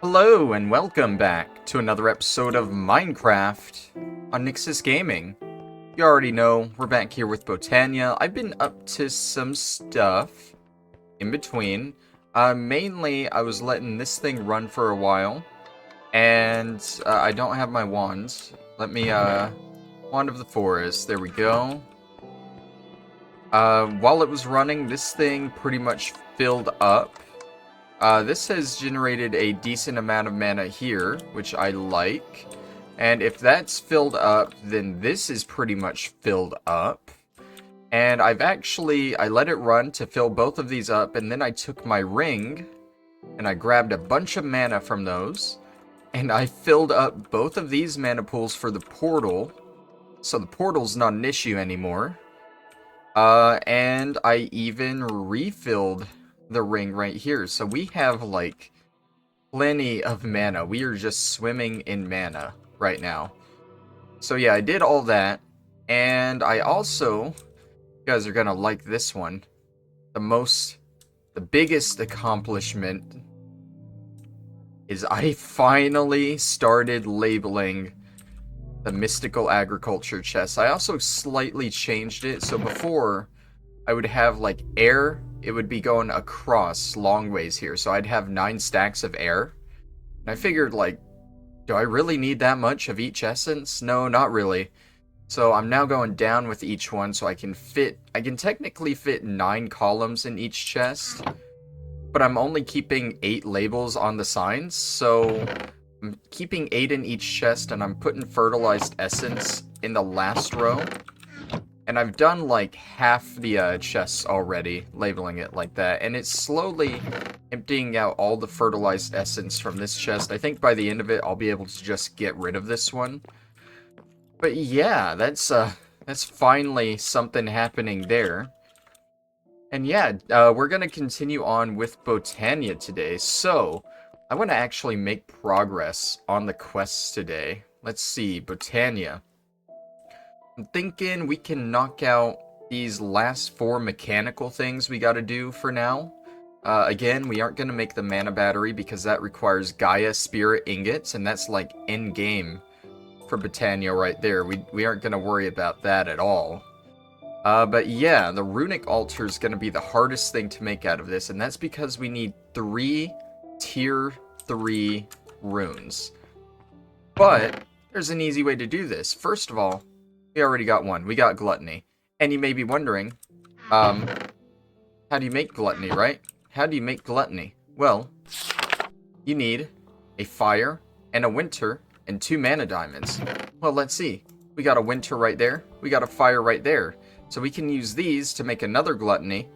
Hello and welcome back to another episode of Minecraft on Nyxus Gaming. You already know, we're back here with Botania. I've been up to some stuff in between. Mainly, I was letting this thing run for a while, and I don't have my wands. Let me, Wand of the Forest, there we go. While it was running, this thing pretty much filled up. This has generated a decent amount of mana here, which I like. And if that's filled up, then this is pretty much filled up. And I let it run to fill both of these up, and then I took my ring, and I grabbed a bunch of mana from those, and I filled up both of these mana pools for the portal, so the portal's not an issue anymore. And I even refilled the ring right here. So we have like plenty of mana. We are just swimming in mana right now. So yeah, I did all that. And I also, you guys are gonna like this one. The biggest accomplishment is I finally started labeling the mystical agriculture chest. I also slightly changed it. So before, I would have like air, it would be going across long ways here. So I'd have 9 stacks of air. And I figured, like, do I really need that much of each essence? No, not really. So I'm now going down with each one so I can technically fit 9 columns in each chest. But I'm only keeping 8 labels on the signs. So I'm keeping 8 in each chest, and I'm putting fertilized essence in the last row. And I've done like half the chests already, labeling it like that. And it's slowly emptying out all the fertilized essence from this chest. I think by the end of it, I'll be able to just get rid of this one. But yeah, that's finally something happening there. And yeah, we're going to continue on with Botania today. So, I want to actually make progress on the quests today. Let's see, Botania. I'm thinking we can knock out these last 4 mechanical things we gotta do for now. Again, we aren't gonna make the mana battery because that requires Gaia Spirit Ingots, and that's like in-game for Botania right there. We aren't gonna worry about that at all. But yeah, the Runic Altar is gonna be the hardest thing to make out of this, and that's because we need 3 Tier 3 runes. But there's an easy way to do this. First of all, we already got one. We got Gluttony. And you may be wondering, how do you make Gluttony, right? How do you make Gluttony? Well, you need a Fire and a Winter and 2 mana diamonds. Well, let's see. We got a Winter right there. We got a Fire right there. So we can use these to make another Gluttony.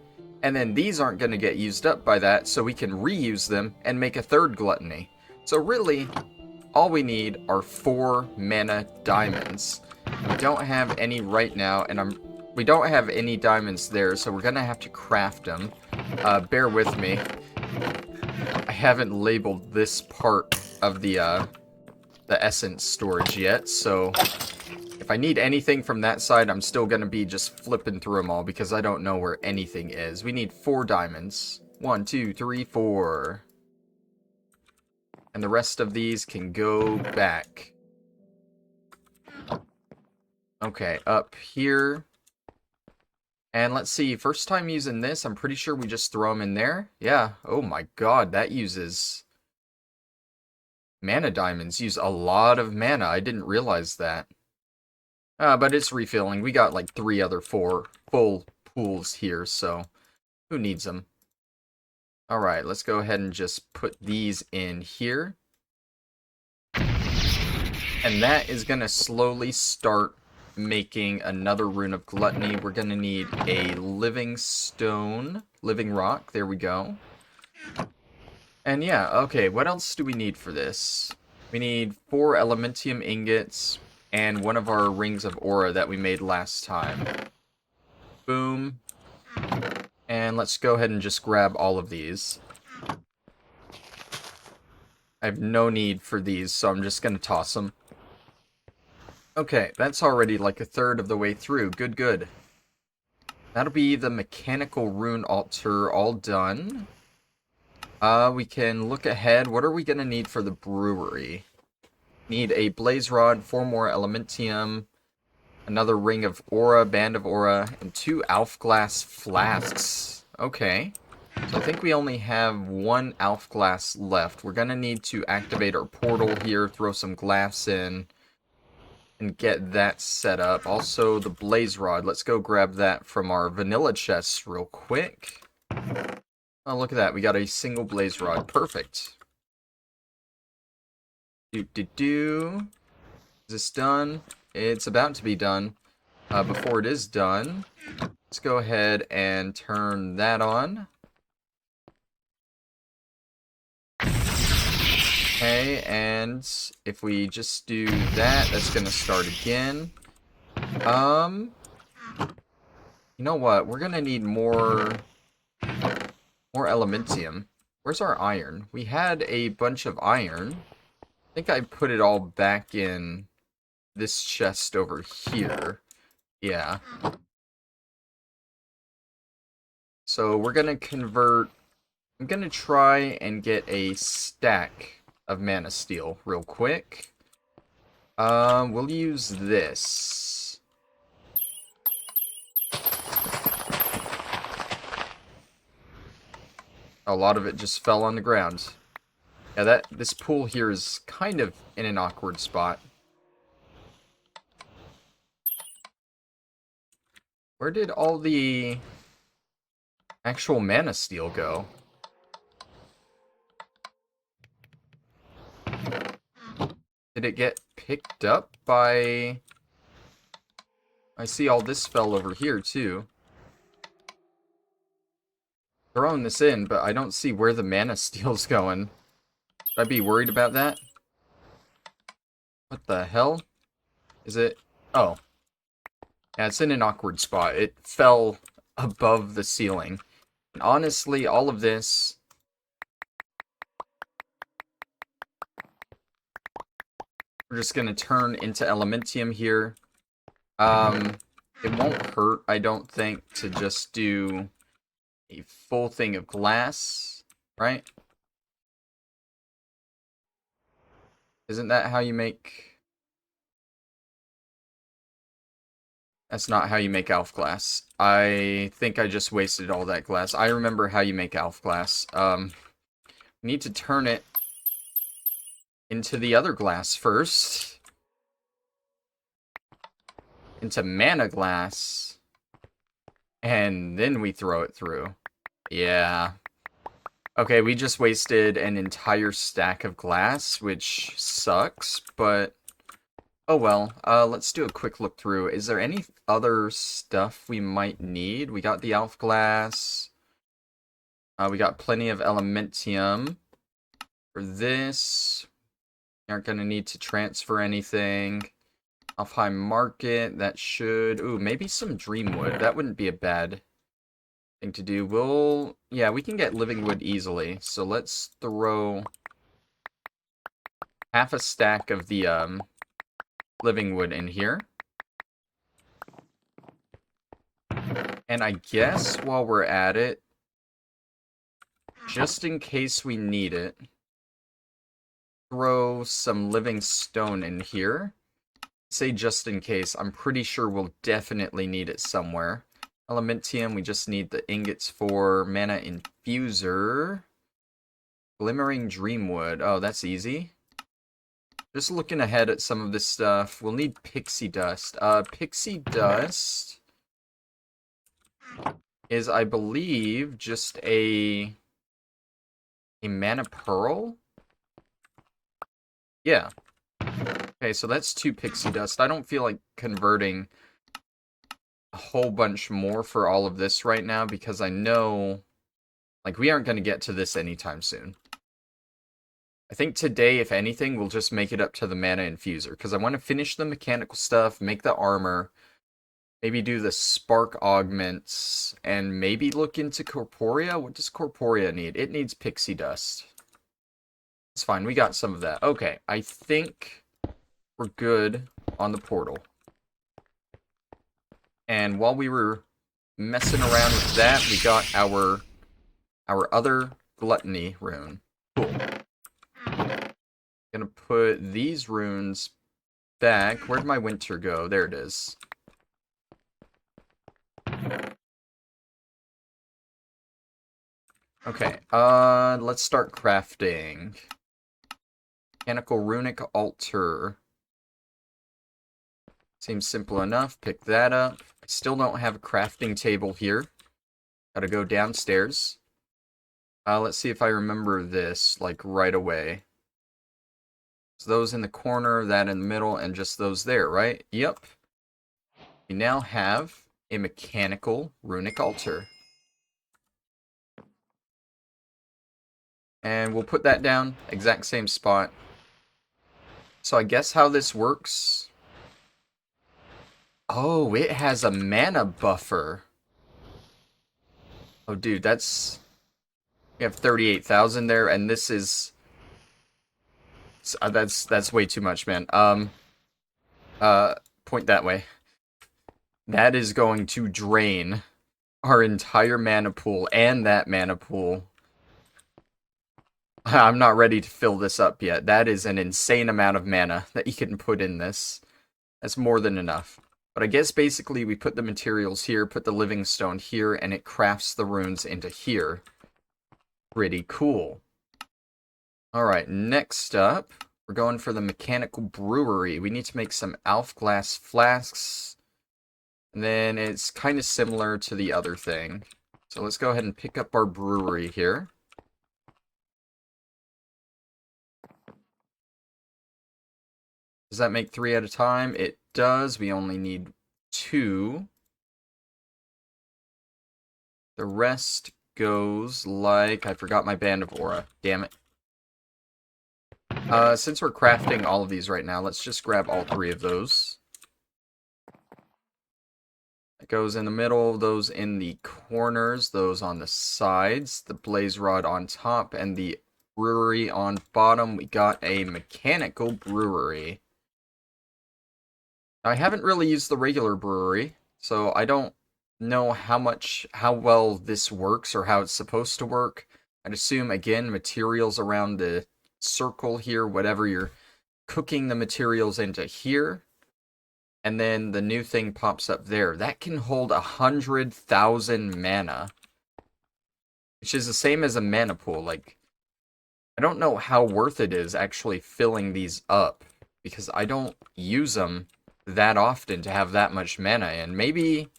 And then these aren't going to get used up by that, so we can reuse them and make a third Gluttony. So really, all we need are 4 mana diamonds. We don't have any right now, and we don't have any diamonds there, so we're gonna have to craft them. Bear with me. I haven't labeled this part of the essence storage yet, so if I need anything from that side, I'm still gonna be just flipping through them all because I don't know where anything is. We need 4 diamonds. 1, 2, 3, 4. And the rest of these can go back. Okay, up here. And let's see, first time using this, I'm pretty sure we just throw them in there. Yeah, oh my god, that uses... Mana diamonds use a lot of mana. I didn't realize that. But it's refilling. We got like 3 other 4 full pools here, so who needs them? Alright, let's go ahead and just put these in here. And that is going to slowly start making another rune of Gluttony. We're going to need a living stone, living rock, there we go. And yeah, okay, what else do we need for this? We need 4 Elementium ingots and one of our rings of aura that we made last time. Boom. And let's go ahead and just grab all of these. I have no need for these, so I'm just going to toss them. Okay, that's already like a third of the way through. Good, good. That'll be the mechanical rune altar all done. We can look ahead. What are we going to need for the brewery? Need a blaze rod, 4 more elementium, another ring of aura, band of aura, and 2 alf glass flasks. Okay. So I think we only have 1 alf glass left. We're going to need to activate our portal here, throw some glass in, and get that set up. Also, the blaze rod. Let's go grab that from our vanilla chests real quick. Oh, look at that. We got a single blaze rod. Perfect. Is this done? It's about to be done. Before it is done, let's go ahead and turn that on. Okay, and if we just do that, that's gonna start again. You know what? We're gonna need more elementium. Where's our iron? We had a bunch of iron. I think I put it all back in this chest over here. Yeah. So we're gonna convert... I'm gonna try and get a stack of mana steel real quick. We'll use this. A lot of it just fell on the ground. Yeah, this pool here is kind of in an awkward spot. Where did all the actual mana steel go? Did it get picked up by... I see all this fell over here, too. Throwing this in, but I don't see where the mana steel's going. Should I be worried about that? What the hell? Is it... Oh. Yeah, it's in an awkward spot. It fell above the ceiling. And honestly, all of this... We're just gonna turn into Elementium here. It won't hurt, I don't think, to just do a full thing of glass, right? Isn't that how you make... That's not how you make alf glass. I think I just wasted all that glass. I remember how you make alf glass. We need to turn it into the other glass first. Into mana glass. And then we throw it through. Yeah. Okay, we just wasted an entire stack of glass, which sucks, but... Oh well, let's do a quick look through. Is there any other stuff we might need? We got the alf glass. We got plenty of elementium. For this, we aren't going to need to transfer anything. Alfheim Market, that should... Ooh, maybe some Dreamwood. That wouldn't be a bad thing to do. Yeah, we can get Living Wood easily. So let's throw half a stack of the Living Wood in here. And I guess while we're at it, just in case we need it, throw some living stone in here. Say just in case, I'm pretty sure we'll definitely need it somewhere. Elementium, we just need the ingots for mana infuser. Glimmering Dreamwood, oh, that's easy. Just looking ahead at some of this stuff, we'll need pixie dust. Pixie dust is, I believe, just a mana pearl? Yeah. Okay, so that's 2 pixie dust. I don't feel like converting a whole bunch more for all of this right now because I know, like, we aren't going to get to this anytime soon. I think today, if anything, we'll just make it up to the mana infuser because I want to finish the mechanical stuff, make the armor, maybe do the spark augments, and maybe look into Corporea. What does Corporea need? It needs pixie dust. It's fine, we got some of that. Okay, I think we're good on the portal. And while we were messing around with that, we got our other Gluttony rune. Cool. Gonna put these runes back. Where'd my winter go? There it is. Okay, let's start crafting. Mechanical runic altar. Seems simple enough. Pick that up. I still don't have a crafting table here. Gotta go downstairs. Let's see if I remember this, like, right away. So those in the corner, that in the middle, and just those there, right? Yep. We now have a mechanical runic altar. And we'll put that down, exact same spot. So I guess how this works... Oh, it has a mana buffer. Oh, dude, that's... We have 38,000 there, and this is... that's way too much, man. Point that way. That is going to drain our entire mana pool and that mana pool. I'm not ready to fill this up yet. That is an insane amount of mana that you can put in this. That's more than enough. But I guess basically we put the materials here, put the living stone here, and it crafts the runes into here. Pretty cool. Alright, next up, we're going for the mechanical brewery. We need to make some Alf glass flasks. And then it's kind of similar to the other thing. So let's go ahead and pick up our brewery here. Does that make 3 at a time? It does. We only need 2. The rest goes like... I forgot my band of aura. Damn it. Since we're crafting all of these right now, let's just grab all 3 of those. It goes in the middle, those in the corners, those on the sides, the blaze rod on top, and the brewery on bottom. We got a mechanical brewery. I haven't really used the regular brewery, so I don't know how well this works or how it's supposed to work. I'd assume, again, materials around the circle here, whatever you're cooking the materials into here. And then the new thing pops up there. That can hold 100,000 mana. Which is the same as a mana pool. Like, I don't know how worth it is actually filling these up. Because I don't use them that often to have that much mana. And maybe,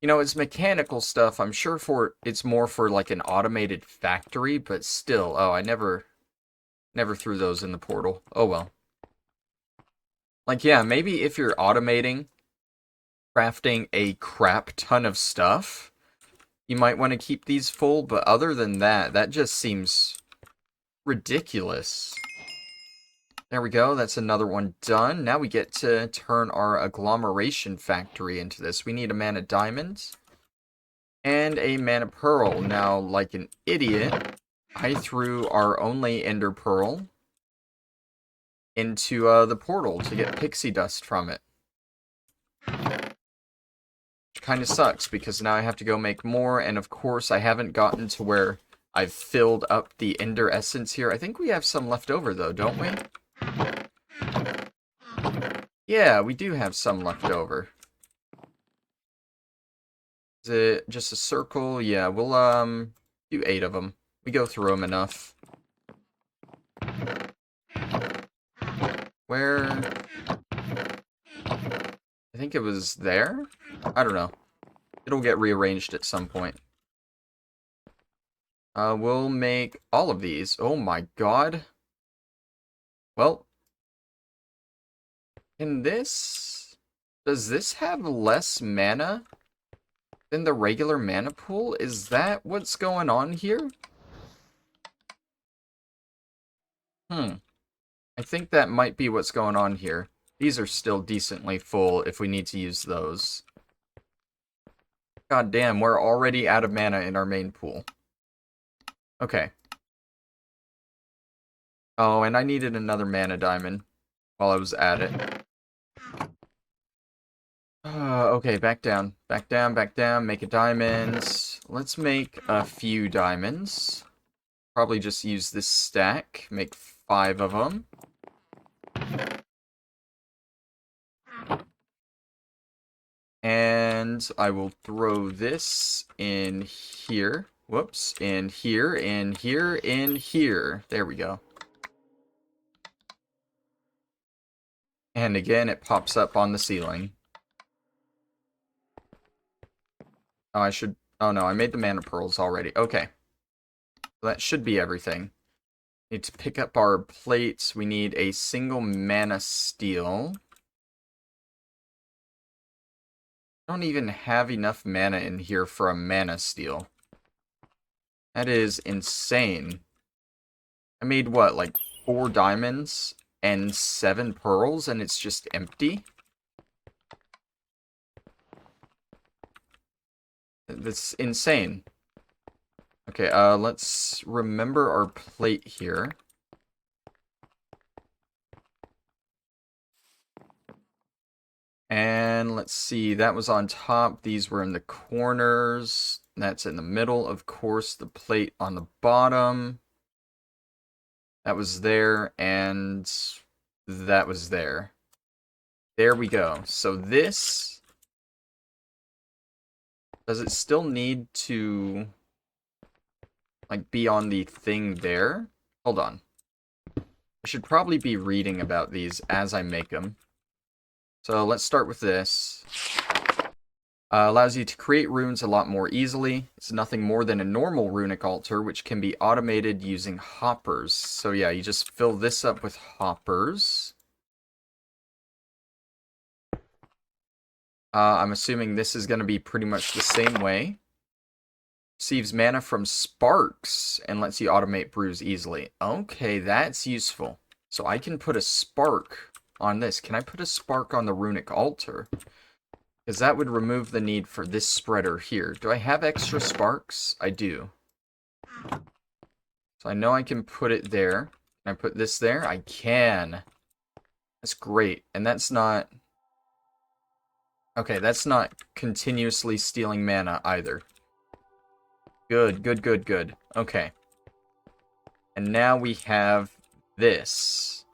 you know, it's mechanical stuff. I'm sure it's more for like an automated factory. But still, oh, I never threw those in the portal. Oh well. Like, yeah, maybe if you're automating crafting a crap ton of stuff, you might want to keep these full, but other than that, that just seems ridiculous. There we go, that's another one done. Now we get to turn our agglomeration factory into this. We need a mana diamond and a mana pearl. Now, like an idiot, I threw our only ender pearl into the portal to get pixie dust from it. Which kind of sucks, because now I have to go make more, and of course I haven't gotten to where I've filled up the ender essence here. I think we have some left over though, don't we? Yeah, we do have some left over. Is it just a circle? Yeah, we'll do 8 of them. We go through them enough. Where? I think it was there? I don't know. It'll get rearranged at some point. We'll make all of these. Oh my god. Well. Does this have less mana than the regular mana pool? Is that what's going on here? I think that might be what's going on here. These are still decently full if we need to use those. God damn, we're already out of mana in our main pool. Okay. Oh, and I needed another mana diamond while I was at it. Okay, back down. Back down, back down. Make a diamond. Let's make a few diamonds. probably just use this stack, make 5 of them. And I will throw this in here. Whoops, in here, in here, in here. There we go. And again, it pops up on the ceiling. Oh, I should... Oh no, I made the mana pearls already. Okay. That should be everything. Need to pick up our plates. We need a single mana steel. I don't even have enough mana in here for a mana steel. That is insane. I made what, like 4 diamonds and 7 pearls, and it's just empty? That's insane. Okay, let's remember our plate here. And let's see, that was on top. These were in the corners. That's in the middle, of course. The plate on the bottom. That was there, and that was there. There we go. So this... Does it still need to... like, be on the thing there? Hold on. I should probably be reading about these as I make them. So let's start with this. Allows you to create runes a lot more easily. It's nothing more than a normal runic altar, which can be automated using hoppers. So yeah, you just fill this up with hoppers. I'm assuming this is going to be pretty much the same way. Receives mana from sparks and lets you automate brews easily. Okay, that's useful. So I can put a spark on this. Can I put a spark on the runic altar? Because that would remove the need for this spreader here. Do I have extra sparks? I do. So I know I can put it there. Can I put this there? I can. That's great. And that's not... Okay, that's not continuously stealing mana either. Good, good, good, good. Okay. And now we have this.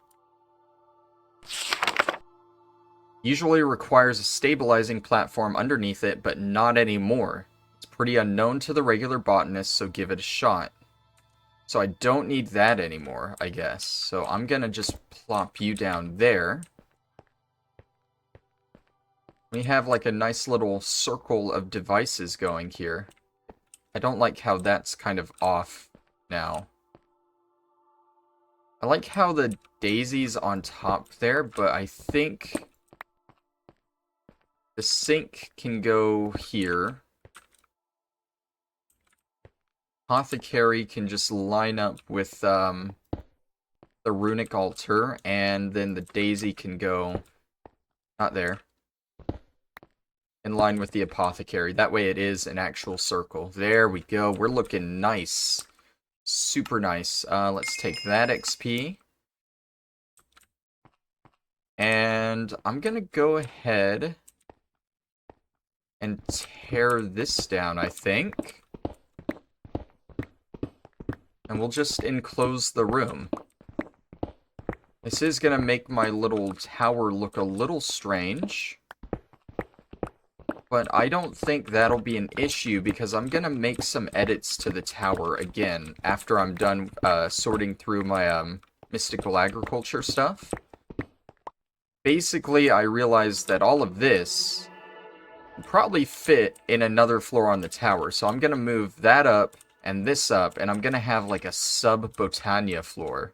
Usually requires a stabilizing platform underneath it, but not anymore. It's pretty unknown to the regular botanist, so give it a shot. So I don't need that anymore, I guess. So I'm gonna just plop you down there. We have like a nice little circle of devices going here. I don't like how that's kind of off now. I like how the daisy's on top there, but I think the sink can go here. Apothecary can just line up with the runic altar, and then the daisy can go not there. In line with the apothecary. That way it is an actual circle. There we go. We're looking nice. Super nice. Let's take that XP. And I'm gonna go ahead and tear this down, I think. And we'll just enclose the room. This is gonna make my little tower look a little strange. But I don't think that'll be an issue because I'm gonna make some edits to the tower again after I'm done sorting through my mystical agriculture stuff. Basically, I realized that all of this would probably fit in another floor on the tower, so I'm gonna move that up and this up, and I'm gonna have like a sub-Botania floor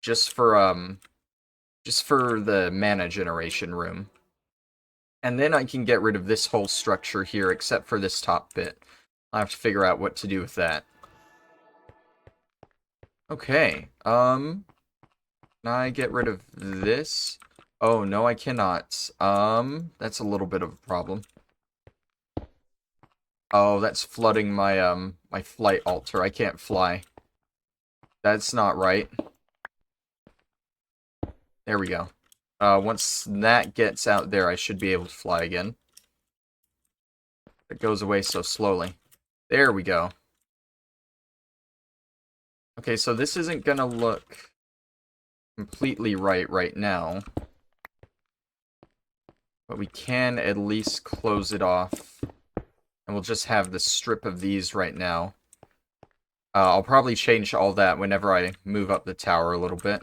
just for the mana generation room. And then I can get rid of this whole structure here, except for this top bit. I'll have to figure out what to do with that. Okay, can I get rid of this? Oh, no, I cannot. That's a little bit of a problem. Oh, that's flooding my, my flight altar. I can't fly. That's not right. There we go. Once that gets out there, I should be able to fly again. It goes away so slowly. There we go. Okay, so this isn't gonna look completely right now. But we can at least close it off. And we'll just have the strip of these right now. I'll probably change all that whenever I move up the tower a little bit.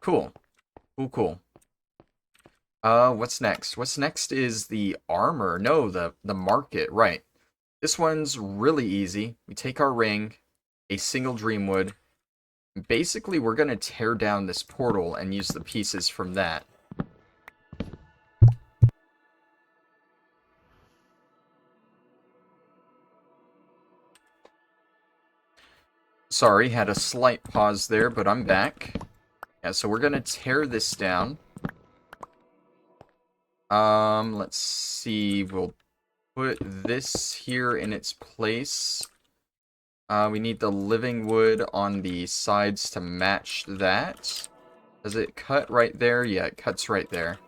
Cool. Cool. What's next? What's next is the armor. No, the market, right. This one's really easy. We take our ring, a single dreamwood. Basically, we're gonna tear down this portal and use the pieces from that. Sorry, had a slight pause there, but I'm back. Yeah, so we're gonna tear this down. Let's see. We'll put this here in its place. We need the living wood on the sides to match that. Does it cut right there? Yeah, it cuts right there.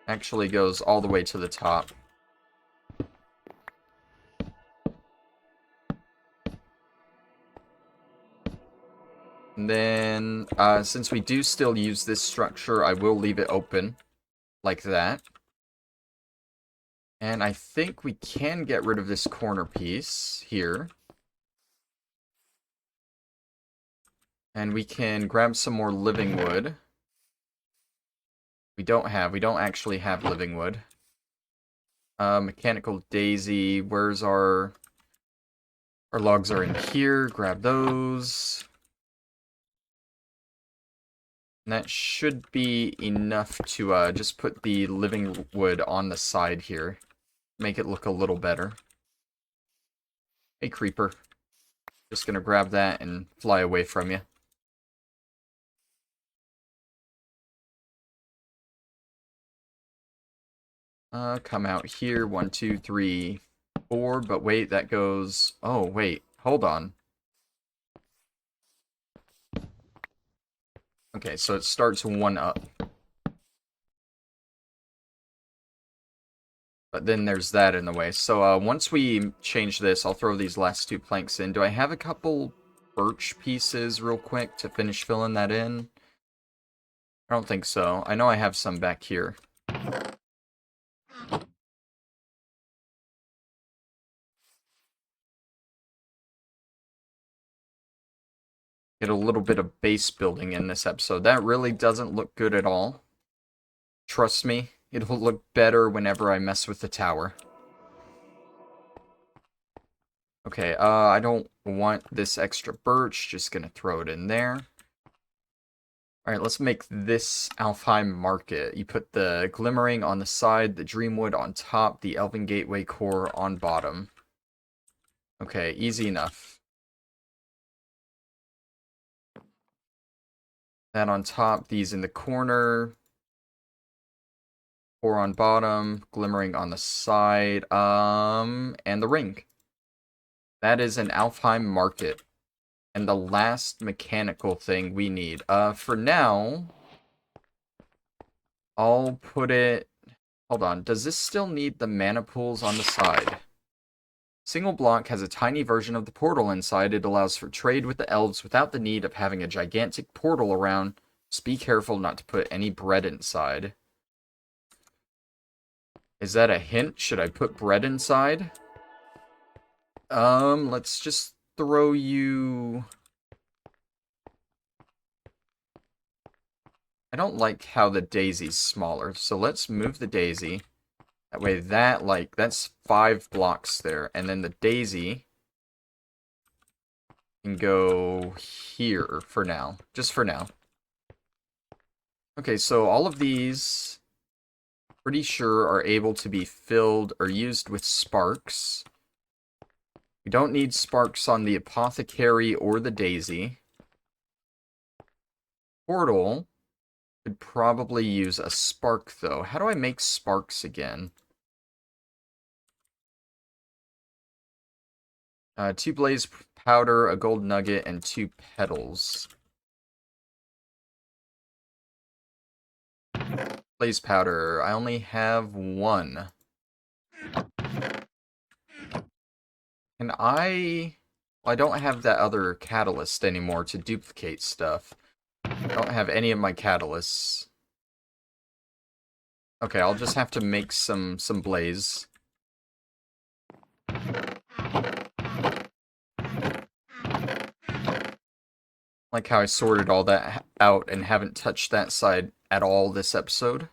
Actually goes all the way to the top. And then, since we do still use this structure, I will leave it open. Like that. And I think we can get rid of this corner piece here. And we can grab some more living wood. We don't actually have living wood. Mechanical daisy, where's our logs are in here, grab those. And that should be enough to just put the living wood on the side here. Make it look a little better. Hey, creeper. Just gonna grab that and fly away from you. Come out here. 1, 2, 3, 4. But wait, that goes... Oh, wait. Hold on. Okay, so it starts 1 up. But then there's that in the way. So once we change this, I'll throw these last 2 planks in. Do I have a couple birch pieces real quick to finish filling that in? I don't think so. I know I have some back here. Get a little bit of base building in this episode. That really doesn't look good at all. Trust me, it'll look better whenever I mess with the tower. Okay, I don't want this extra birch. Just gonna throw it in there. Alright, let's make this Alfheim Market. You put the Glimmering on the side, the Dreamwood on top, the Elven Gateway Core on bottom. Okay, easy enough. That on top, these in the corner. Core on bottom, Glimmering on the side, and the ring. That is an Alfheim Market. And the last mechanical thing we need. For now, I'll put it... Hold on, does this still need the mana pools on the side? Single block has a tiny version of the portal inside. It allows for trade with the elves without the need of having a gigantic portal around. Just be careful not to put any bread inside. Is that a hint? Should I put bread inside? Let's just throw you... I don't like how the daisy's smaller, so let's move the daisy. That way that's 5 blocks there, and then the daisy can go here for now. Just for now. Okay, so all of these, pretty sure, are able to be filled or used with sparks. We don't need sparks on the apothecary or the daisy. Portal could probably use a spark, though. How do I make sparks again? 2 blaze powder, a gold nugget, and 2 petals. Blaze powder. I only have 1. Can I... Well, I don't have that other catalyst anymore to duplicate stuff. I don't have any of my catalysts. Okay, I'll just have to make some blaze. Like how I sorted all that out and haven't touched that side at all this episode.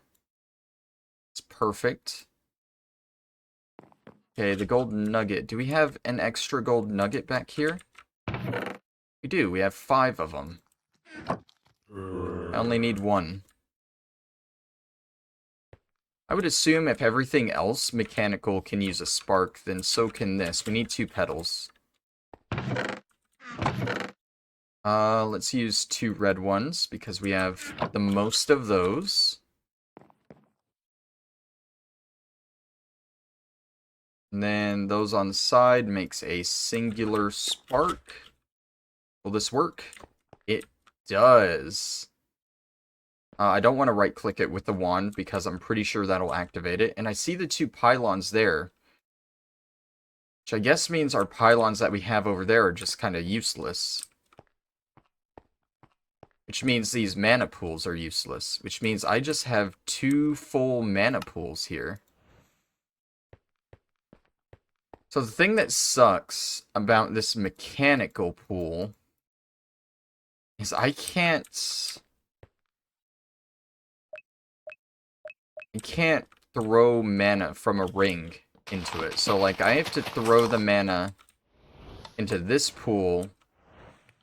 It's perfect. Okay, the gold nugget. Do we have an extra gold nugget back here? We do. We have 5 of them. I only need 1. I would assume if everything else mechanical can use a spark, then so can this. We need 2 petals. Let's use 2 red ones, because we have the most of those. And then those on the side makes a singular spark. Will this work? It does. I don't want to right-click it with the wand, because I'm pretty sure that'll activate it. And I see the 2 pylons there, which I guess means our pylons that we have over there are just kind of useless. Which means these mana pools are useless. Which means I just have 2 full mana pools here. So the thing that sucks about this mechanical pool is I can't throw mana from a ring into it. So like I have to throw the mana into this pool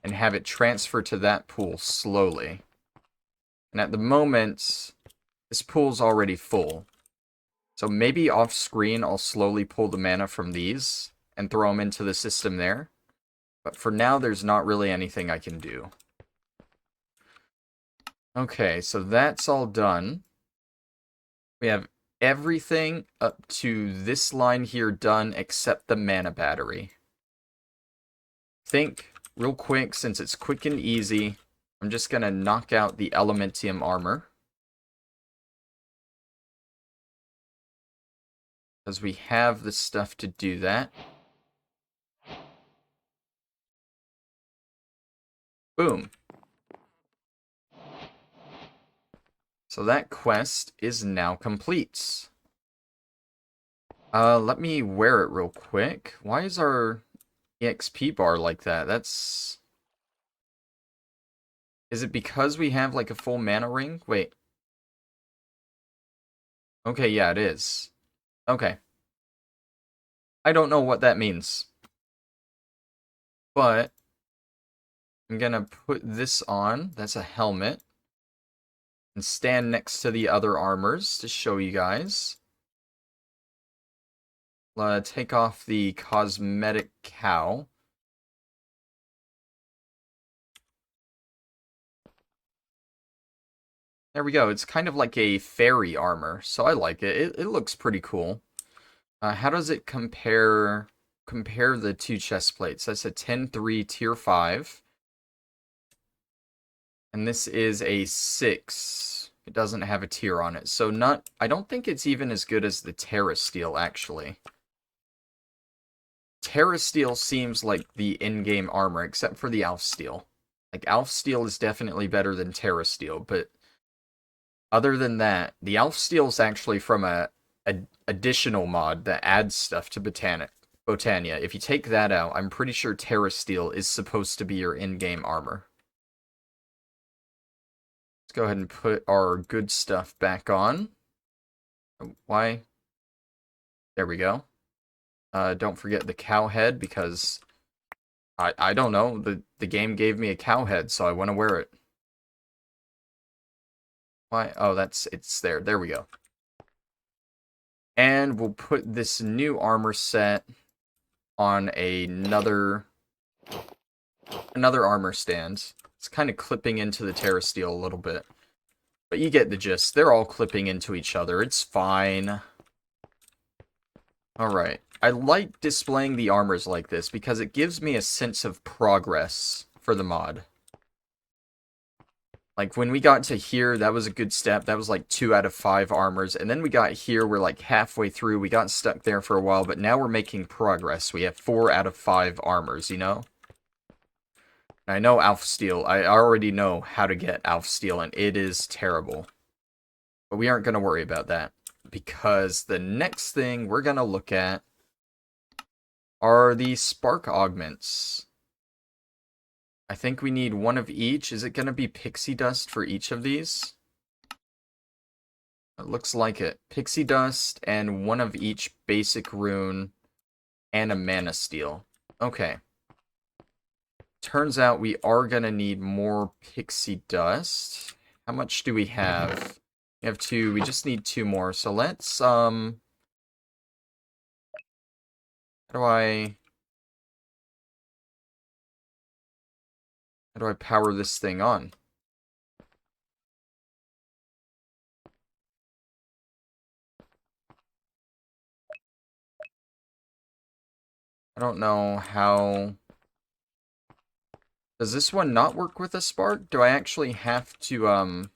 and have it transfer to that pool slowly. And at the moment, this pool's already full. So maybe off screen I'll slowly pull the mana from these and throw them into the system there. But for now, there's not really anything I can do. Okay, so that's all done. We have everything up to this line here done except the mana battery. Think real quick, since it's quick and easy, I'm just going to knock out the Elementium armor. Because we have the stuff to do that. Boom. So that quest is now complete. Let me wear it real quick. Why is our EXP bar like that? That's... Is it because we have like a full mana ring? Wait. Okay, yeah, it is. Okay. I don't know what that means. But I'm gonna put this on. That's a helmet. And stand next to the other armors to show you guys. Take off the cosmetic cow. There we go. It's kind of like a fairy armor, so I like it. It looks pretty cool. How does it compare the 2 chest plates? That's a 10-3 tier 5. And this is a 6. It doesn't have a tier on it. So I don't think it's even as good as the Terra Steel, actually. Terra Steel seems like the in-game armor, except for the Alpha Steel. Like, Alpha Steel is definitely better than Terra Steel, but other than that, the Alpha Steel is actually from a additional mod that adds stuff to Botania. If you take that out, I'm pretty sure Terra Steel is supposed to be your in-game armor. Let's go ahead and put our good stuff back on. Why? There we go. Don't forget the cow head, because I don't know, the game gave me a cow head, so I want to wear it. Why? Oh, it's there. There we go. And we'll put this new armor set on another armor stand. It's kind of clipping into the Terra Steel a little bit. But you get the gist. They're all clipping into each other. It's fine. Alright. I like displaying the armors like this because it gives me a sense of progress for the mod. Like, when we got to here, that was a good step. That was like 2 out of 5 armors. And then we got here, we're like halfway through. We got stuck there for a while, but now we're making progress. We have 4 out of 5 armors, you know? And I know Alpha Steel. I already know how to get Alpha Steel, and it is terrible. But we aren't going to worry about that. Because the next thing we're going to look at are the spark augments. I think we need one of each. Is it going to be pixie dust for each of these? It looks like it. Pixie dust and one of each basic rune and a mana steel. Okay. Turns out we are going to need more pixie dust. How much do we have? We have 2. We just need 2 more. So let's, how do I power this thing on? I don't know how... Does this one not work with a spark? Do I actually have to,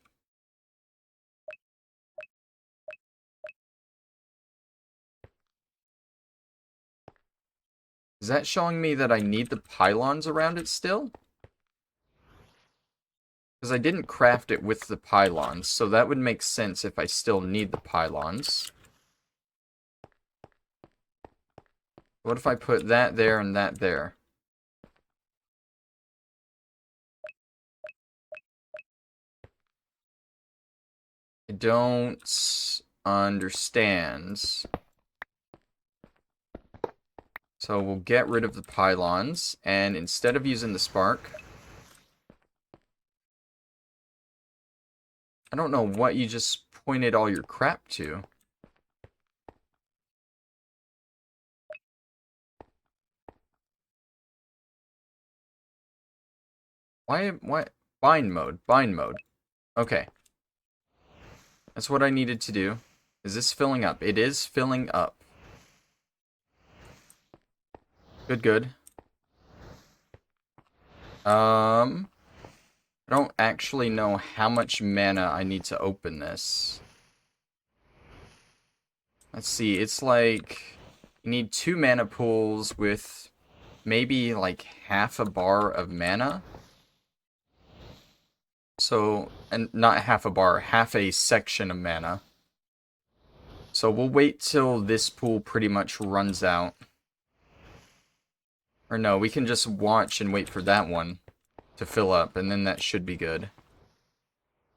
Is that showing me that I need the pylons around it still? Because I didn't craft it with the pylons, so that would make sense if I still need the pylons. What if I put that there and that there? I don't understand. So we'll get rid of the pylons, and instead of using the spark... I don't know what you just pointed all your crap to. Why? Bind mode. Okay. That's what I needed to do. Is this filling up? It is filling up. Good. I don't actually know how much mana I need to open this. Let's see, it's like... You need 2 mana pools with maybe like half a bar of mana. So, and not half a bar, half a section of mana. So we'll wait till this pool pretty much runs out. Or no, we can just watch and wait for that one to fill up, and then that should be good.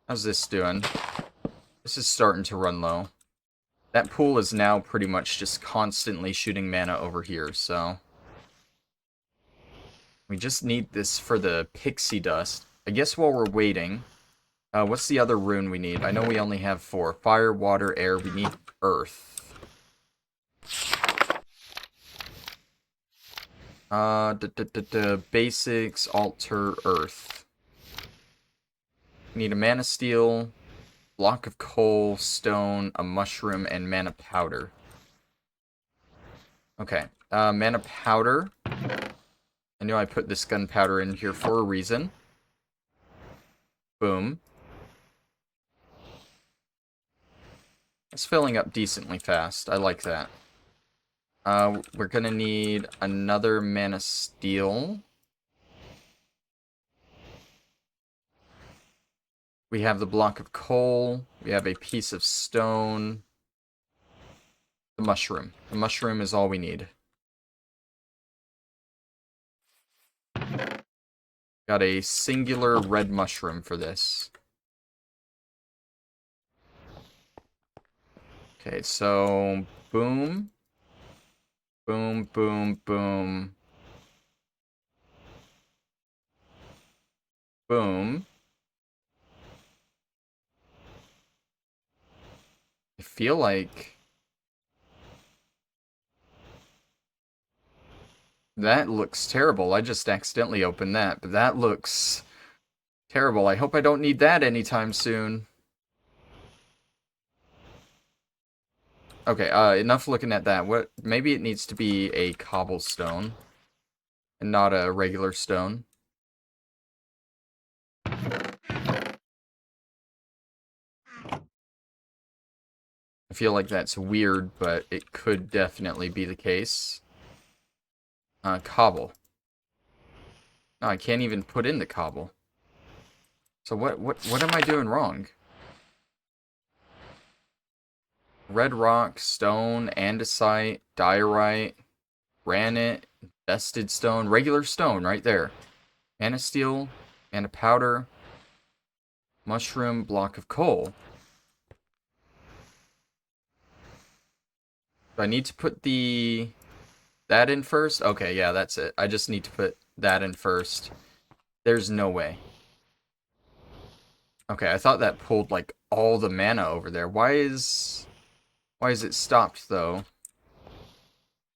How's this doing? This is starting to run low. That pool is now pretty much just constantly shooting mana over here, so... We just need this for the pixie dust. I guess while we're waiting... what's the other rune we need? I know we only have 4. Fire, water, air. We need earth. Basics, altar, earth. We need a mana steel, block of coal, stone, a mushroom, and mana powder. Okay, mana powder. I knew I put this gunpowder in here for a reason. Boom. It's filling up decently fast. I like that. We're gonna need another mana steel. We have the block of coal. We have a piece of stone. The mushroom. The mushroom is all we need. Got a singular red mushroom for this. Okay, so boom. Boom, boom, boom. Boom. I feel like... That looks terrible. I just accidentally opened that, but that looks terrible. I hope I don't need that anytime soon. Okay, enough looking at that. What? Maybe it needs to be a cobblestone and not a regular stone. I feel like that's weird, but it could definitely be the case. Cobble. No, I can't even put in the cobble. So what am I doing wrong? Red rock, stone, andesite, diorite, granite, vested stone, regular stone right there. Anasteel, and a powder, mushroom, block of coal. Do I need to put that in first? Okay, yeah, that's it. I just need to put that in first. There's no way. Okay, I thought that pulled like all the mana over there. Why is it stopped though?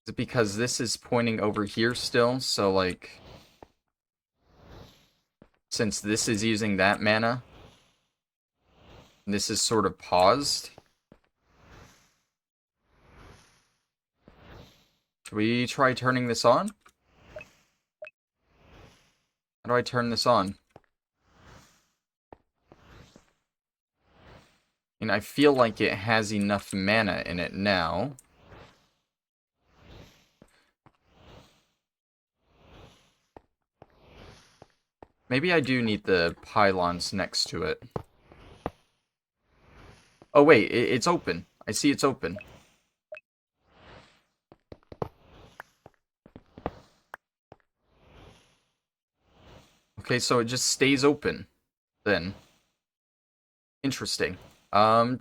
Is it because this is pointing over here still? So like since this is using that mana, this is sort of paused. Should we try turning this on? How do I turn this on? And I feel like it has enough mana in it now. Maybe I do need the pylons next to it. Oh wait, it's open. I see it's open. Okay, so it just stays open then. Interesting. 2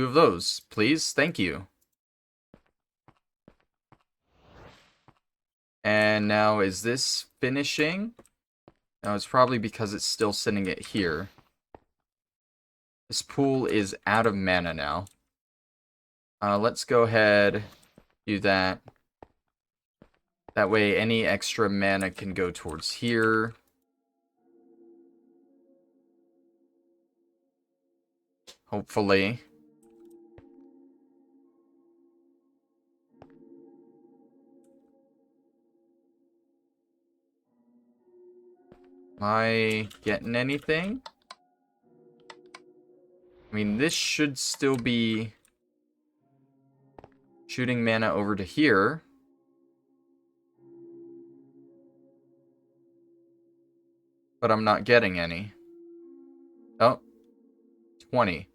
of those, please. Thank you. And now, is this finishing? No, it's probably because it's still sitting it here. This pool is out of mana now. Let's go ahead, do that. That way, any extra mana can go towards here. Hopefully. Am I getting anything? I mean, this should still be shooting mana over to here. But I'm not getting any. Oh, 20.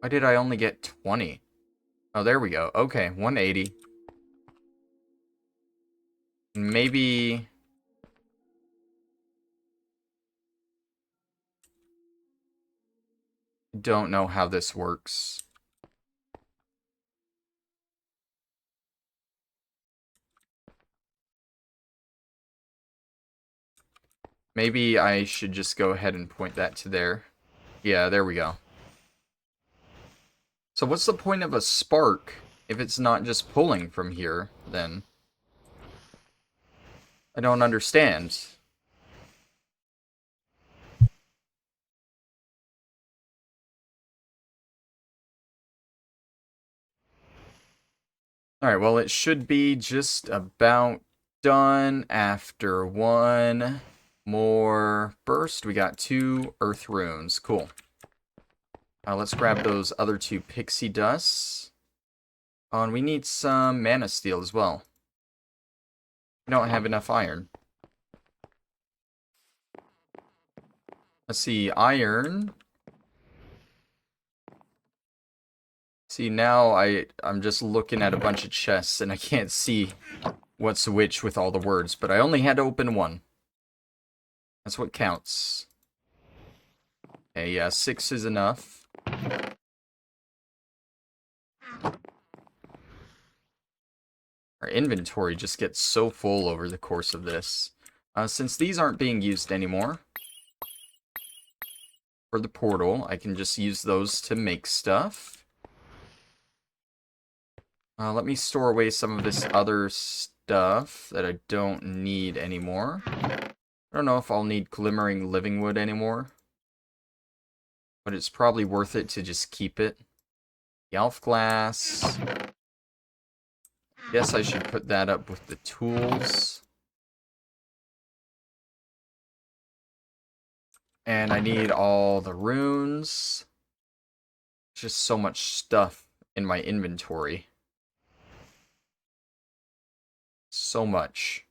Why did I only get 20? Oh, there we go. Okay, 180. Maybe... Don't know how this works. Maybe I should just go ahead and point that to there. Yeah, there we go. So what's the point of a spark if it's not just pulling from here, then? I don't understand. Alright, well, it should be just about done after one more burst. We got 2 earth runes. Cool. Let's grab those other 2 pixie dusts. Oh, and we need some mana steel as well. We don't have enough iron. Let's see, iron. See, now I'm just looking at a bunch of chests and I can't see what's which with all the words, but I only had to open one. That's what counts. Okay, yeah, 6 is enough. Our inventory just gets so full over the course of this. Since these aren't being used anymore, for the portal, I can just use those to make stuff. Let me store away some of this other stuff that I don't need anymore. I don't know if I'll need glimmering living wood anymore, but it's probably worth it to just keep it. The elf glass. Guess I should put that up with the tools. And I need all the runes. Just so much stuff in my inventory. So much.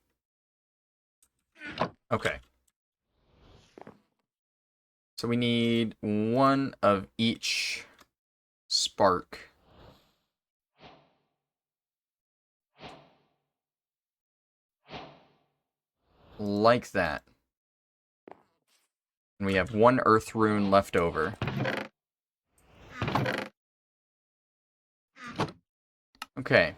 Okay. So we need one of each spark. Like that. And we have one earth rune left over. Okay.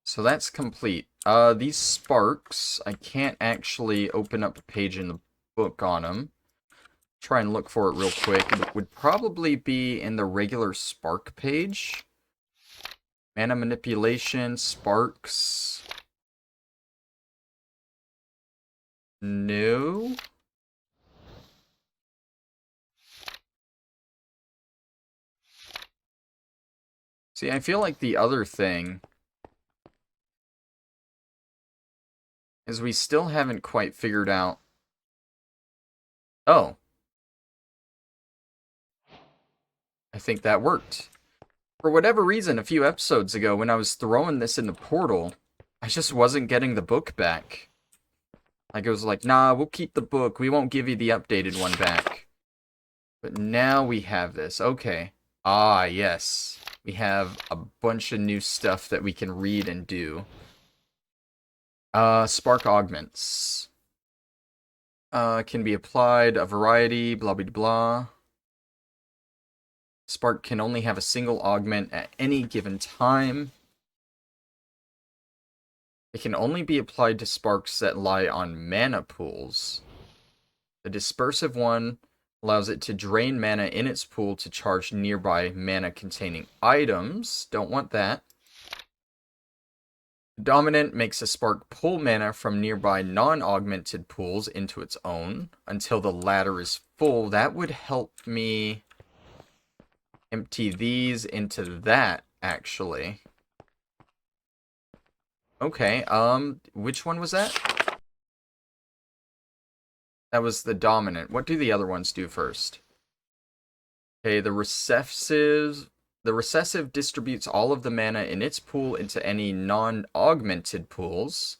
So that's complete. These sparks, I can't actually open up a page in the book on them. Try and look for it real quick. It would probably be in the regular spark page. Mana manipulation, sparks. No. See, I feel like the other thing is we still haven't quite figured out. Oh. I think that worked. For whatever reason, a few episodes ago, when I was throwing this in the portal, I just wasn't getting the book back. Like, it was like, nah, we'll keep the book. We won't give you the updated one back. But now we have this. Okay. Ah, yes. We have a bunch of new stuff that we can read and do. Spark augments. Can be applied, a variety, blah, blah, blah. Spark can only have a single augment at any given time. It can only be applied to sparks that lie on mana pools. The dispersive one allows it to drain mana in its pool to charge nearby mana-containing items. Don't want that. Dominant makes a spark pull mana from nearby non-augmented pools into its own until the latter is full. That would help me empty these into that, actually. Okay, which one was that? That was the dominant. What do the other ones do first? Okay, the recessive distributes all of the mana in its pool into any non-augmented pools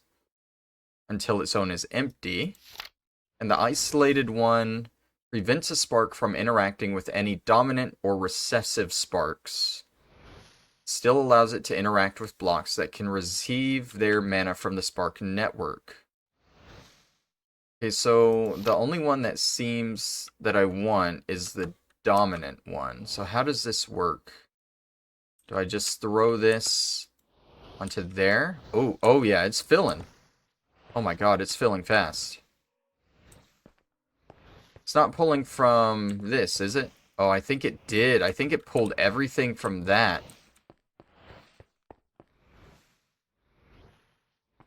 until its own is empty. And the isolated one prevents a spark from interacting with any dominant or recessive sparks. Still allows it to interact with blocks that can receive their mana from the spark network. Okay, so the only one that seems that I want is the dominant one. So how does this work? Do I just throw this onto there? Oh yeah, it's filling. Oh my god, it's filling fast. It's not pulling from this, is it? Oh, I think it did. I think it pulled everything from that.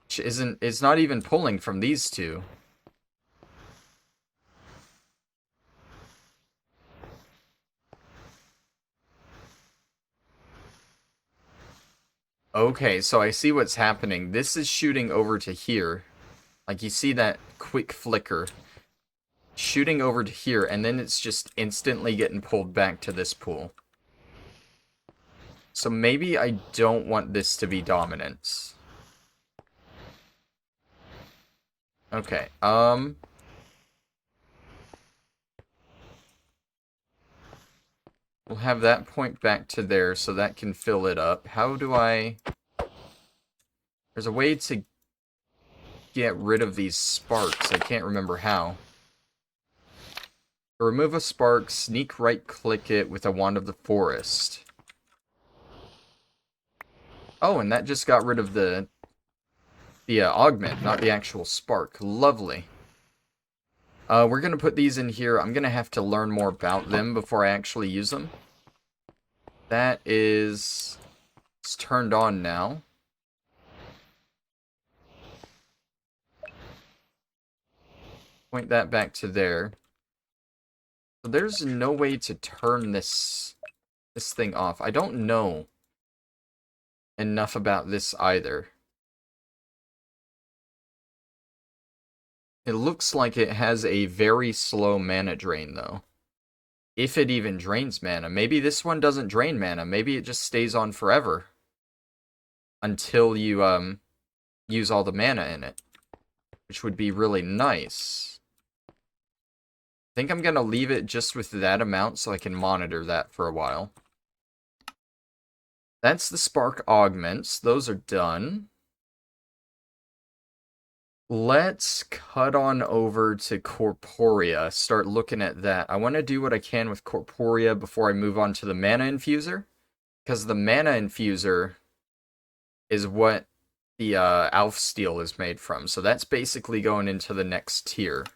Which isn't, it's not even pulling from these two. Okay, so I see what's happening. This is shooting over to here. Like, you see that quick flicker. Shooting over to here, and then it's just instantly getting pulled back to this pool. So maybe I don't want this to be dominance. Okay, we'll have that point back to there so that can fill it up. How do I... There's a way to get rid of these sparks. I can't remember how. To remove a spark, sneak right-click it with a Wand of the Forest. Oh, and that just got rid of the augment, not the actual spark. Lovely. We're going to put these in here. I'm going to have to learn more about them before I actually use them. That is... It's turned on now. Point that back to there. So there's no way to turn this thing off. I don't know enough about this either. It looks like it has a very slow mana drain, though. If it even drains mana. Maybe this one doesn't drain mana. Maybe it just stays on forever. Until you, use all the mana in it. Which would be really nice. I think I'm going to leave it just with that amount so I can monitor that for a while. That's the spark augments. Those are done. Let's cut on over to Corporea. Start looking at that. I want to do what I can with Corporea before I move on to the mana infuser. Because the mana infuser is what the Alf Steel is made from. So that's basically going into the next tier.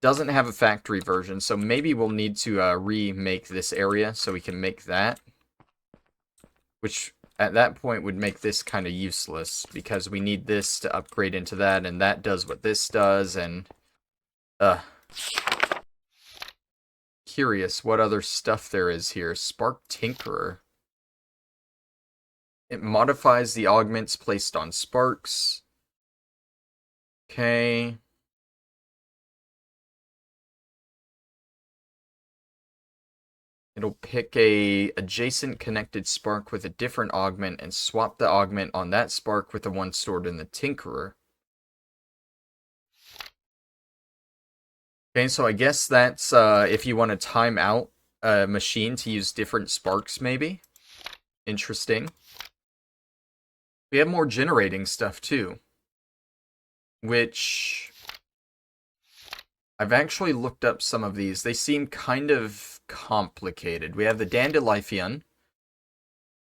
Doesn't have a factory version, so maybe we'll need to remake this area so we can make that. Which, at that point, would make this kind of useless, because we need this to upgrade into that, and that does what this does, and... Curious what other stuff there is here. Spark Tinkerer. It modifies the augments placed on sparks. Okay. It'll pick a adjacent connected spark with a different augment and swap the augment on that spark with the one stored in the Tinkerer. Okay, so I guess that's if you want to time out a machine to use different sparks, maybe. Interesting. We have more generating stuff, too. Which... I've actually looked up some of these. They seem kind of complicated. We have the Dandelion,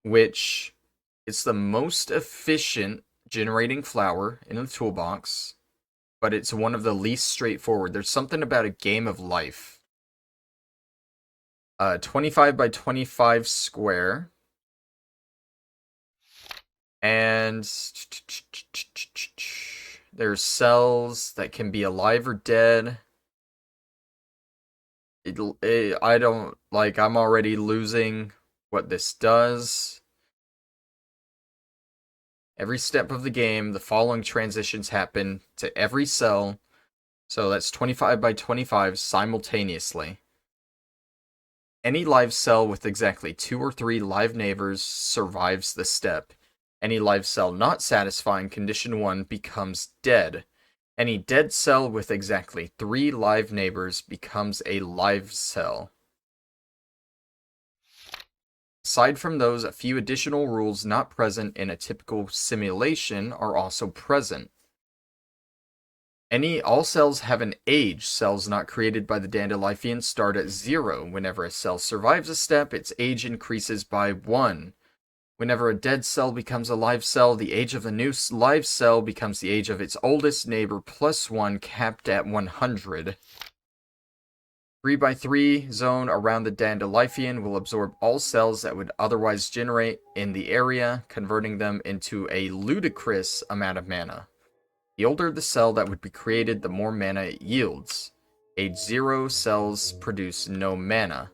which it's the most efficient generating flower in the toolbox, but it's one of the least straightforward. There's something about a game of life. 25 by 25 square. And there's cells that can be alive or dead. I don't, like, I'm already losing what this does. Every step of the game, the following transitions happen to every cell. So that's 25 by 25 simultaneously. Any live cell with exactly 2 or 3 live neighbors survives the step. Any live cell not satisfying condition 1 becomes dead. Any dead cell with exactly 3 live neighbors becomes a live cell. Aside from those, a few additional rules not present in a typical simulation are also present. All cells have an age. Cells not created by the Dandelion start at 0. Whenever a cell survives a step, its age increases by 1. Whenever a dead cell becomes a live cell, the age of the new live cell becomes the age of its oldest neighbor plus 1, capped at 100. 3x3 zone around the Dandelion will absorb all cells that would otherwise generate in the area, converting them into a ludicrous amount of mana. The older the cell that would be created, the more mana it yields. Age 0 cells produce no mana.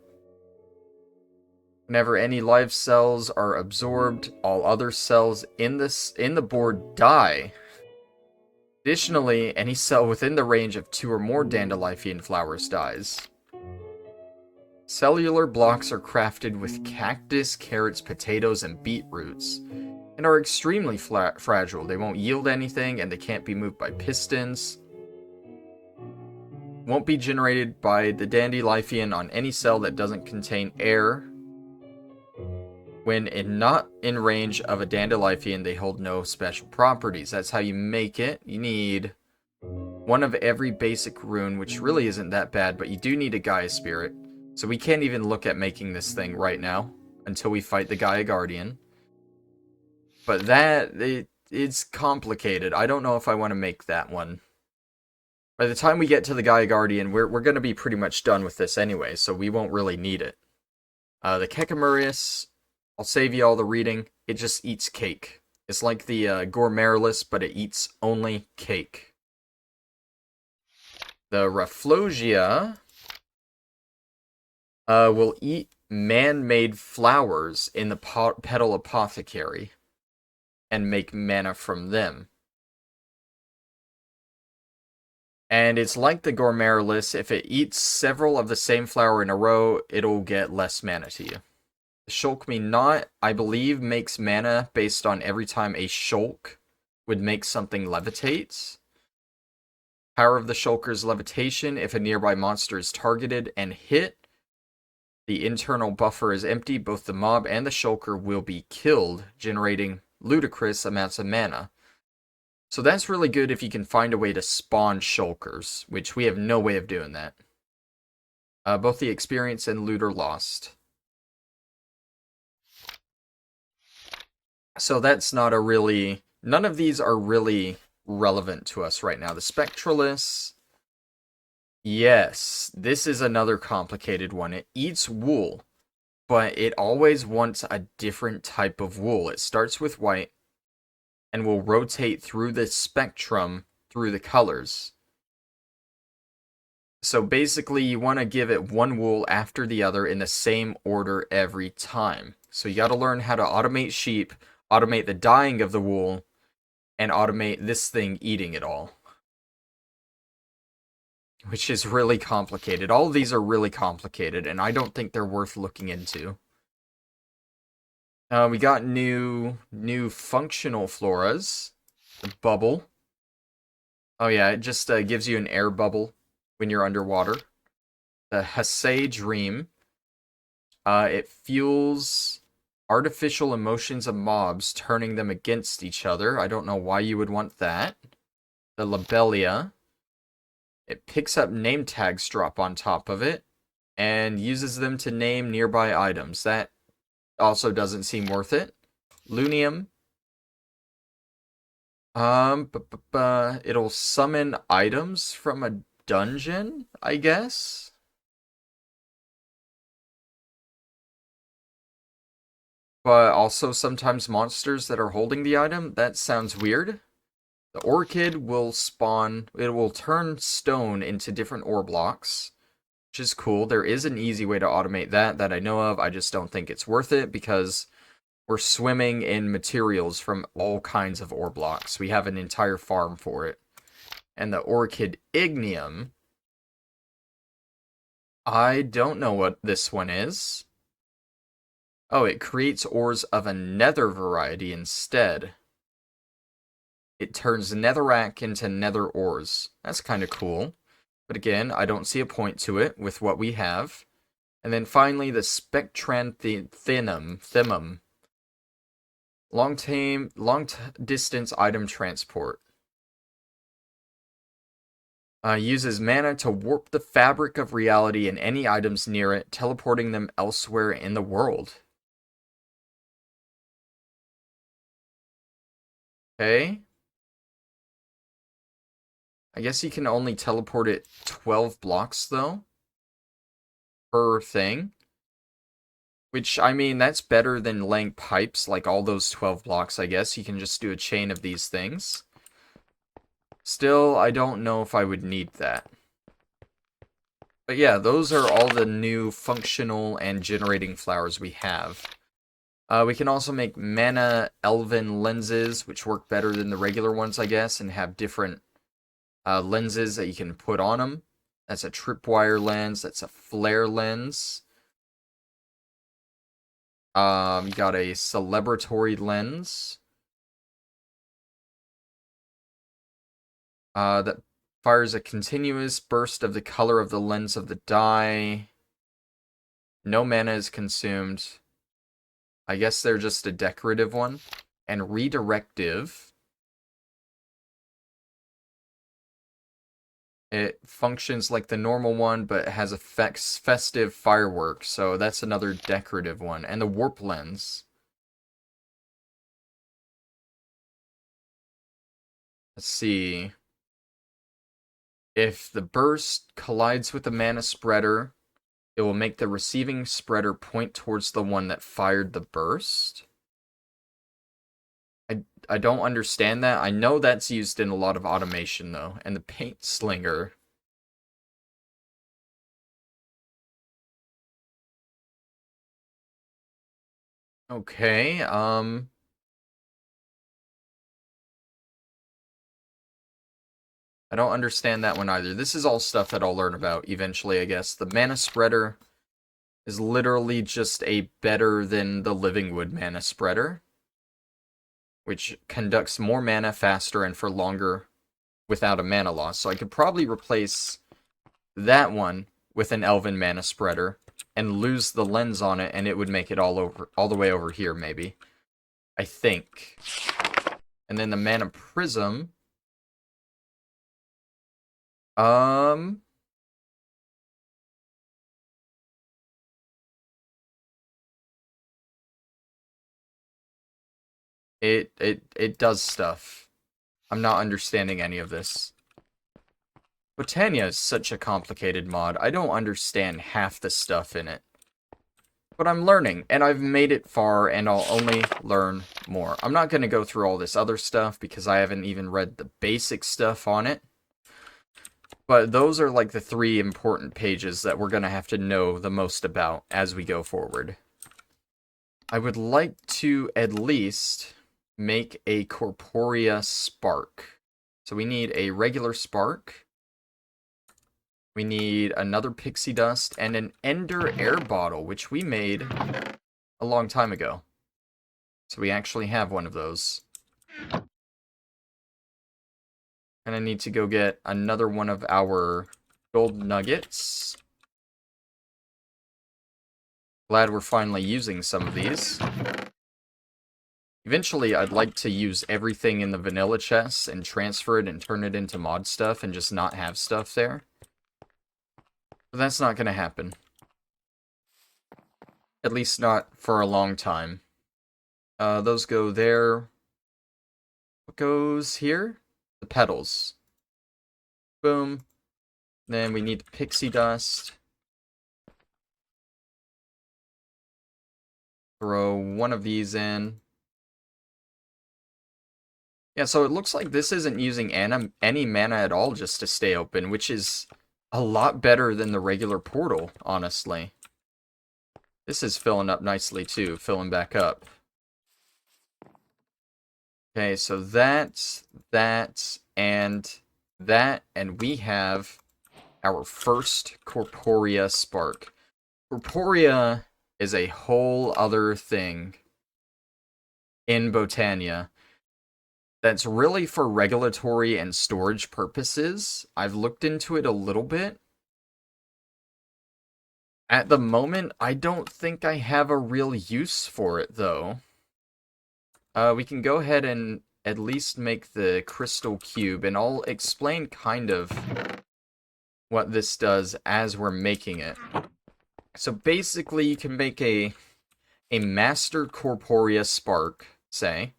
Whenever any live cells are absorbed, all other cells in the board die. Additionally, any cell within the range of 2 or more Dandelion flowers dies. Cellular blocks are crafted with cactus, carrots, potatoes, and beetroots, and are extremely fragile. They won't yield anything, and they can't be moved by pistons. Won't be generated by the Dandelion on any cell that doesn't contain air. When not in range of a Dandelion, they hold no special properties. That's how you make it. You need one of every basic rune, which really isn't that bad, but you do need a Gaia Spirit. So we can't even look at making this thing right now until we fight the Gaia Guardian. But it's complicated. I don't know if I want to make that one. By the time we get to the Gaia Guardian, we're going to be pretty much done with this anyway, so we won't really need it. The Kekimurius, I'll save you all the reading. It just eats cake. It's like the Gormeralis, but it eats only cake. The Rafflesia will eat man-made flowers in the Petal Apothecary and make mana from them. And it's like the Gormeralis. If it eats several of the same flower in a row, it'll get less mana to you. The Shulk Me Not, I believe, makes mana based on every time a Shulk would make something levitate. Power of the Shulker's Levitation. If a nearby monster is targeted and hit, the internal buffer is empty. Both the mob and the Shulker will be killed, generating ludicrous amounts of mana. So that's really good if you can find a way to spawn Shulkers, which we have no way of doing that. Both the experience and loot are lost. So that's not a really... None of these are really relevant to us right now. The Spectralis... Yes, this is another complicated one. It eats wool, but it always wants a different type of wool. It starts with white and will rotate through the spectrum through the colors. So basically, you want to give it one wool after the other in the same order every time. So you got to learn how to automate sheep, automate the dyeing of the wool, and automate this thing eating it all. Which is really complicated. All of these are really complicated, and I don't think they're worth looking into. We got new functional floras. The bubble. Oh yeah, it just gives you an air bubble when you're underwater. The Hase Dream. It fuels artificial emotions of mobs, turning them against each other. I don't know why you would want that. The Lobelia. It picks up name tags drop on top of it, and uses them to name nearby items. That also doesn't seem worth it. Lunium. It'll summon items from a dungeon, I guess? But also sometimes monsters that are holding the item? That sounds weird. The Orchid will spawn... It will turn stone into different ore blocks, which is cool. There is an easy way to automate that I know of. I just don't think it's worth it because we're swimming in materials from all kinds of ore blocks. We have an entire farm for it. And the Orchid Ignium... I don't know what this one is. Oh, it creates ores of a nether variety instead. It turns netherrack into nether ores. That's kind of cool. But again, I don't see a point to it with what we have. And then finally, the Spectranthinum. Long distance item transport. Uses mana to warp the fabric of reality and any items near it, teleporting them elsewhere in the world. Okay. I guess you can only teleport it 12 blocks, though, per thing. Which, I mean, that's better than laying pipes, like all those 12 blocks, I guess. You can just do a chain of these things. Still, I don't know if I would need that. But yeah, those are all the new functional and generating flowers we have. We can also make mana elven lenses, which work better than the regular ones, I guess, and have different lenses that you can put on them. That's a tripwire lens. That's a flare lens. You got a celebratory lens. That fires a continuous burst of the color of the lens of the die. No mana is consumed. I guess they're just a decorative one. And redirective. It functions like the normal one, but it has a festive firework, so that's another decorative one. And the warp lens. Let's see. If the burst collides with the mana spreader, it will make the receiving spreader point towards the one that fired the burst. I don't understand that. I know that's used in a lot of automation, though. And the paint slinger. Okay, I I don't understand that one either. This is all stuff that I'll learn about eventually, I guess. The mana spreader is literally just a better than the Living Wood mana spreader, which conducts more mana faster and for longer without a mana loss. So I could probably replace that one with an Elven mana spreader and lose the lens on it, and it would make it all the way over here, maybe. I think. And then the mana prism. It does stuff. I'm not understanding any of this. Botania is such a complicated mod. I don't understand half the stuff in it. But I'm learning, and I've made it far, and I'll only learn more. I'm not going to go through all this other stuff, because I haven't even read the basic stuff on it. But those are like the 3 important pages that we're going to have to know the most about as we go forward. I would like to at least make a Corporea spark. So we need a regular spark. We need another pixie dust and an ender air bottle, which we made a long time ago. So we actually have one of those. And I need to go get another one of our gold nuggets. Glad we're finally using some of these. Eventually, I'd like to use everything in the vanilla chest and transfer it and turn it into mod stuff and just not have stuff there. But that's not going to happen. At least not for a long time. Those go there. What goes here? The petals. Boom. Then we need the pixie dust. Throw one of these in. Yeah, so it looks like this isn't using any mana at all just to stay open, which is a lot better than the regular portal, honestly. This is filling up nicely too, filling back up. Okay, so that, and we have our first Corporea spark. Corporea is a whole other thing in Botania that's really for regulatory and storage purposes. I've looked into it a little bit. At the moment, I don't think I have a real use for it, though. We can go ahead and at least make the crystal cube, and I'll explain kind of what this does as we're making it. So basically, you can make a master Corporea spark, say,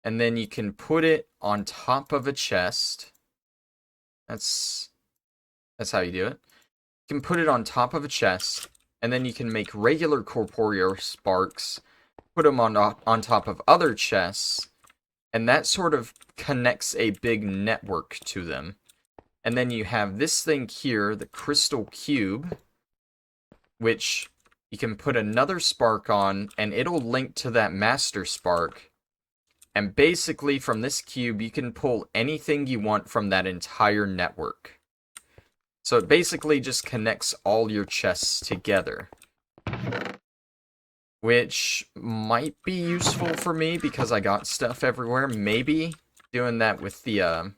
and then you can put it on top of a chest. That's how you do it. You can put it on top of a chest, and then you can make regular Corporea sparks, put them on top of other chests, and that sort of connects a big network to them. And then you have this thing here, the crystal cube, which you can put another spark on, and it'll link to that master spark. And basically, from this cube, you can pull anything you want from that entire network. So it basically just connects all your chests together. Which might be useful for me because I got stuff everywhere. Maybe doing that with the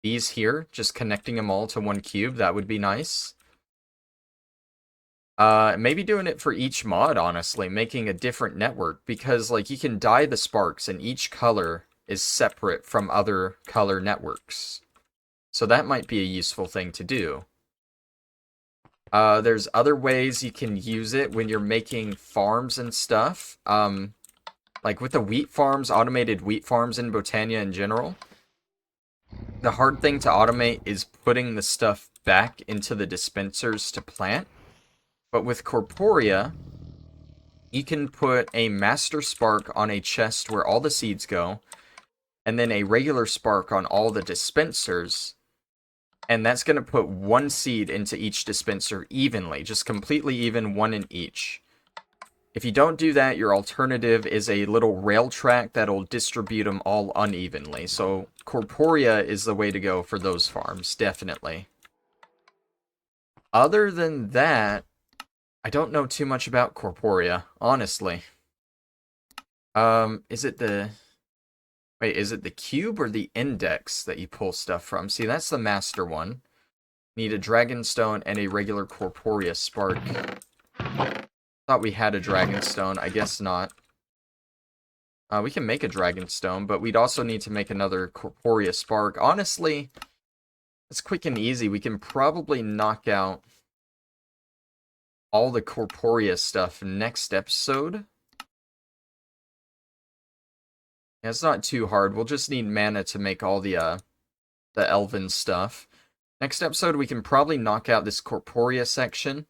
these here, just connecting them all to one cube, that would be nice. Maybe doing it for each mod, honestly, making a different network, because, like, you can dye the sparks, and each color is separate from other color networks. So that might be a useful thing to do. There's other ways you can use it when you're making farms and stuff. Like with the wheat farms, automated wheat farms in Botania in general. The hard thing to automate is putting the stuff back into the dispensers to plant. But with Corporea, you can put a master spark on a chest where all the seeds go, and then a regular spark on all the dispensers, and that's going to put one seed into each dispenser evenly, just completely even, one in each. If you don't do that, your alternative is a little rail track that'll distribute them all unevenly. So Corporea is the way to go for those farms, definitely. Other than that, I don't know too much about Corporea, honestly. Is it the... Wait, is it the cube or the index that you pull stuff from? See, that's the master one. Need a dragonstone and a regular Corporea spark. Thought we had a dragonstone. I guess not. We can make a dragonstone, but we'd also need to make another Corporea spark. Honestly, it's quick and easy. We can probably knock out all the Corporea stuff next episode. Yeah, it's not too hard. We'll just need mana to make all the elven stuff. Next episode, we can probably knock out this Corporea section,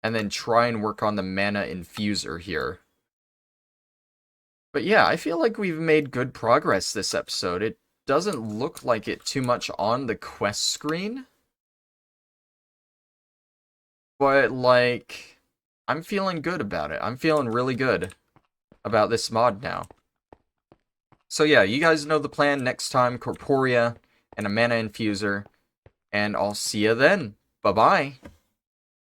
and then try and work on the mana infuser here. But yeah, I feel like we've made good progress this episode. It doesn't look like it too much on the quest screen. But, like, I'm feeling good about it. I'm feeling really good about this mod now. So yeah, you guys know the plan. Next time, Corporea and a mana infuser. And I'll see you then. Bye-bye.